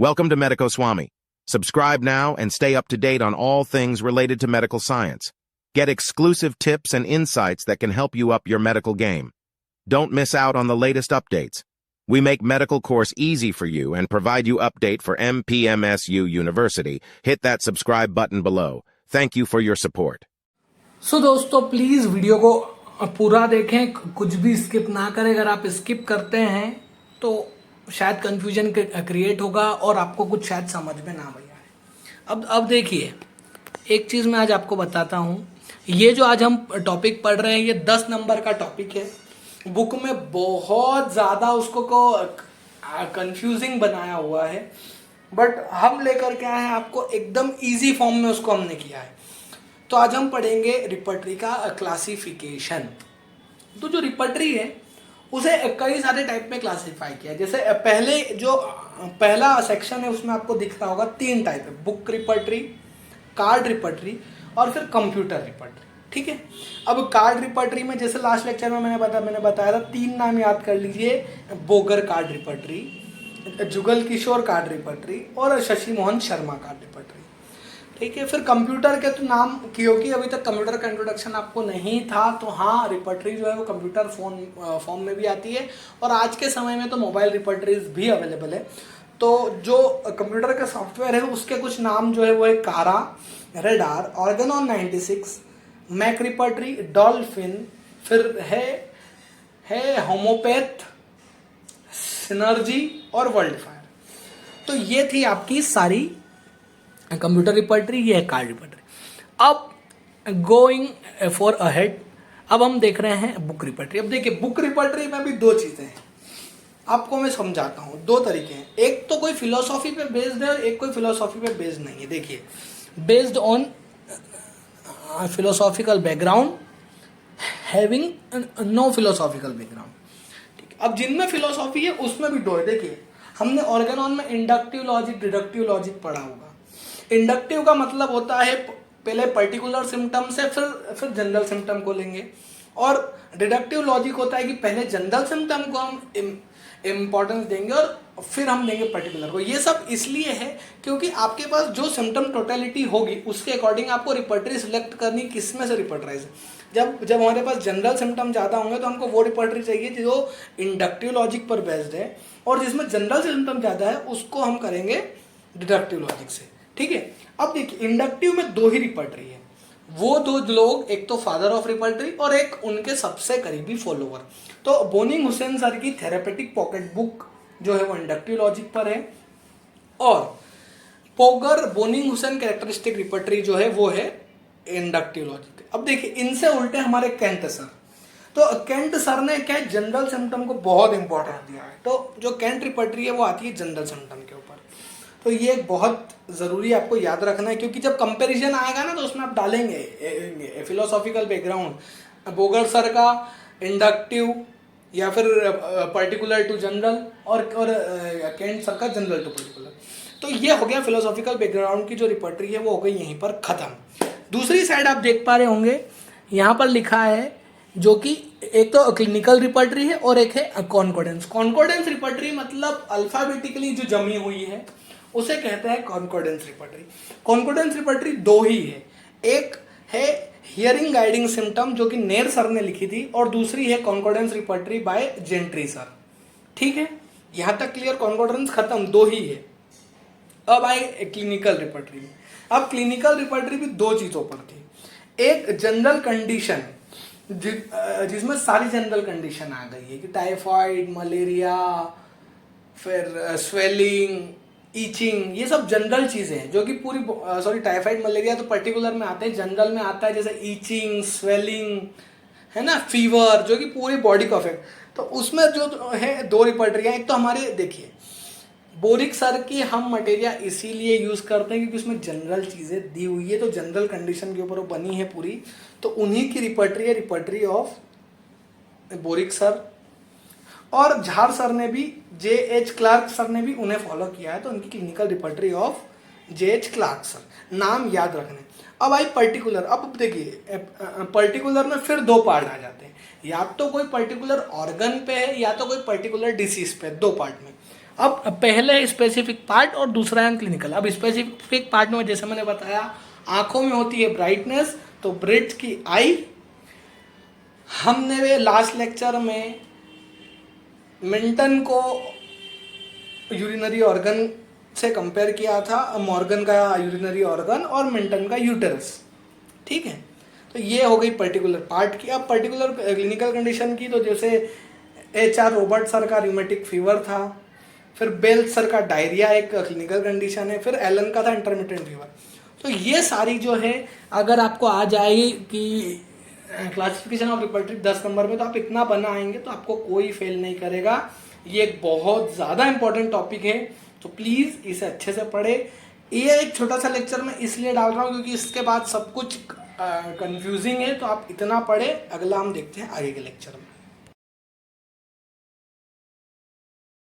Welcome to Medico Swami. Subscribe now and stay up to date on all things related to medical science. Get exclusive tips and insights that can help you up your medical game. Don't miss out on the latest updates. We make medical course easy for you and provide you update for MPMSU University. Hit that subscribe button below. Thank you for your support. सो दोस्तों please video को पूरा देखें, कुछ भी skip ना करें। अगर आप स्किप करते हैं तो शायद कंफ्यूजन क्रिएट होगा और आपको कुछ शायद समझ में ना भी आए। अब देखिए, एक चीज़ मैं आज आपको बताता हूँ। ये जो आज हम टॉपिक पढ़ रहे हैं ये 10 नंबर का टॉपिक है। बुक में बहुत ज़्यादा उसको कंफ्यूजिंग बनाया हुआ है, बट हम लेकर के आए हैं आपको एकदम ईजी फॉर्म में उसको हमने किया है। तो आज हम पढ़ेंगे रिपर्टरी का क्लासिफिकेशन। तो जो रिपर्टरी है उसे कई सारे टाइप में क्लासिफाई किया है। जैसे पहला सेक्शन है उसमें आपको दिख रहा होगा 3 टाइप है, बुक रिपर्टरी, कार्ड रिपर्टरी और फिर कंप्यूटर रिपर्टरी। ठीक है, अब कार्ड रिपर्टरी में जैसे लास्ट लेक्चर में मैंने बताया था 3 नाम याद कर लीजिए, Bogar card repertory, Jugal Kishore card repertory और शशि मोहन शर्मा कार्ड रिपर्टरी। ठीक है, फिर कंप्यूटर के तो नाम, क्योंकि अभी तक कंप्यूटर का इंट्रोडक्शन आपको नहीं था, तो हाँ रिपर्टरी जो है वो कंप्यूटर फॉर्म में भी आती है और आज के समय में तो मोबाइल रिपर्टरीज भी अवेलेबल है। तो जो कंप्यूटर का सॉफ्टवेयर है उसके कुछ नाम जो है वो है Cara, Radar, Organon 96, Mac Repertory, Dolphin, फिर है होमोपैथ, सिनर्जी और वर्ल्डफायर। तो ये थी आपकी सारी कंप्यूटर रिपर्टरी, ये है कार्ड रिपर्टरी। अब गोइंग फॉर अहेड, अब हम देख रहे हैं बुक रिपर्टरी। अब देखिए बुक रिपर्टरी में भी 2 चीज़ें हैं, आपको मैं समझाता हूँ। 2 तरीके हैं, एक तो कोई फिलोसॉफी पे बेस्ड है और एक कोई फिलोसॉफी पे बेस्ड नहीं है। देखिए, based on philosophical background, having no philosophical background. ठीक है, अब जिनमें फिलोसॉफी है उसमें भी 2 है। देखिए, हमने ऑर्गेनॉन में इंडक्टिव लॉजिक, डिडक्टिव लॉजिक पढ़ा होगा। इंडक्टिव का मतलब होता है पहले पर्टिकुलर सिम्टम से फिर जनरल सिम्टम को लेंगे, और डिडक्टिव लॉजिक होता है कि पहले जनरल सिम्टम को हम इम्पोर्टेंस देंगे और फिर हम देंगे पर्टिकुलर को। ये सब इसलिए है क्योंकि आपके पास जो सिम्टम टोटलिटी होगी उसके अकॉर्डिंग आपको रिपर्टरी सिलेक्ट करनी, किस में से रिपर्टराइज। जब हमारे पास जनरल सिम्टम ज़्यादा होंगे तो हमको वो रिपर्टरी चाहिए जो इंडक्टिव लॉजिक पर बेस्ड है, और जिसमें जनरल सिम्टम ज़्यादा है उसको हम करेंगे डिडक्टिव लॉजिक से। ठीक है, अब देखिए इंडक्टिव में 2 ही रिपर्टरी है। वो 2 लोग, एक तो फादर ऑफ रिपर्टरी और एक उनके सबसे करीबी फॉलोवर। तो बोनिंग हुसैन सर की थेरेपेटिक पॉकेट बुक जो है वो इंडक्टिव लॉजिक पर है, और पोगर बोनिंग हुसैन कैरेक्टरिस्टिक रिपर्टरी जो है वो है इंडक्टिव लॉजिक। अब देखिए इनसे उल्टे हमारे केंट सर, तो केंट सर ने क्या जनरल सिम्टम को बहुत इंपॉर्टेंस दिया है। तो जो केंट रिपर्टरी है वो आती है जनरल सिम्टम के ऊपर। तो ये बहुत ज़रूरी आपको याद रखना है, क्योंकि जब कंपैरिजन आएगा ना तो उसमें आप डालेंगे फिलोसॉफिकल बैकग्राउंड, बोगर सर का इंडक्टिव या फिर पर्टिकुलर टू जनरल, और केंट सर का जनरल टू पर्टिकुलर। तो ये हो गया फिलोसॉफिकल बैकग्राउंड की जो रिपर्टरी है वो हो गई यहीं पर ख़त्म। दूसरी साइड आप देख पा रहे होंगे यहाँ पर लिखा है, जो कि एक तो क्लिनिकल रिपर्टरी है और एक है कॉन्कोर्डेंस। कॉन्कोर्डेंस रिपर्टरी मतलब अल्फाबेटिकली जो जमी हुई है उसे कहते हैं कॉन्कोर्डेंस रिपर्टरी। कॉन्कोर्डेंस रिपर्टरी 2 ही है, एक है हियरिंग गाइडिंग सिम्टम जो कि नेर सर ने लिखी थी, और दूसरी है concordance repertory bye gentry sir. ठीक है, यहां तक क्लियर, कॉन्कोर्डेंस खत्म, 2 ही है। अब आए क्लिनिकल रिपर्टरी में। अब क्लिनिकल रिपर्टरी भी 2 चीजों पर थी, एक जनरल कंडीशन जिसमें सारी जनरल कंडीशन आ गई है कि टाइफाइड, मलेरिया, फिर स्वेलिंग, ईचिंग, ये सब जनरल चीज़ें हैं जो कि पूरी टाइफाइड मलेरिया तो पर्टिकुलर में आते हैं, जनरल में आता है जैसे ईचिंग, स्वेलिंग, है ना, फीवर, जो कि पूरी बॉडी को अफेक्ट। तो उसमें जो है 2 रिपर्टरियाँ, एक तो हमारे देखिए बोरिक सर की हम मटेरिया इसीलिए यूज़ करते हैं क्योंकि उसमें जनरल चीज़ें दी हुई है, तो जनरल कंडीशन के ऊपर वो बनी है पूरी, तो उन्हीं की रिपर्टरी है, रिपर्टरी ऑफ बोरिक सर। और झार सर ने भी, J.H. क्लार्क सर ने भी उन्हें फॉलो किया है, तो उनकी clinical repertory of J.H. Clarke sir. नाम याद रखने। अब आई पर्टिकुलर। अब देखिए पर्टिकुलर में फिर 2 पार्ट आ जाते हैं, या तो कोई पर्टिकुलर ऑर्गन पे है या तो कोई पर्टिकुलर डिसीज पे, 2 पार्ट में। अब पहले स्पेसिफिक पार्ट और दूसरा है क्लिनिकल। अब स्पेसिफिक पार्ट में जैसे मैंने बताया आंखों में होती है ब्राइटनेस, तो ब्रिड्ज की आई। हमने वे लास्ट लेक्चर में मिल्टन को यूरिनरी ऑर्गन से कंपेयर किया था, मॉर्गन का यूरिनरी ऑर्गन और मिल्टन का यूटेरस, ठीक है। तो ये हो गई पर्टिकुलर पार्ट की। अब पर्टिकुलर क्लिनिकल कंडीशन की, तो जैसे HR रॉबर्ट सर का रिमेटिक फीवर था, फिर बेल सर का डायरिया एक क्लिनिकल कंडीशन है, फिर एलन का था इंटरमिटेंट फीवर। तो ये सारी जो है अगर आपको आ जाएगी कि क्लासिफिकेशन ऑफ रिपर्टरी 10 नंबर में, तो आप इतना बना आएंगे तो आपको कोई फेल नहीं करेगा। ये एक बहुत ज़्यादा इंपॉर्टेंट टॉपिक है, तो प्लीज़ इसे अच्छे से पढ़े। ये एक छोटा सा लेक्चर मैं इसलिए डाल रहा हूँ क्योंकि इसके बाद सब कुछ कंफ्यूजिंग है, तो आप इतना पढ़े। अगला हम देखते हैं आगे के लेक्चर में।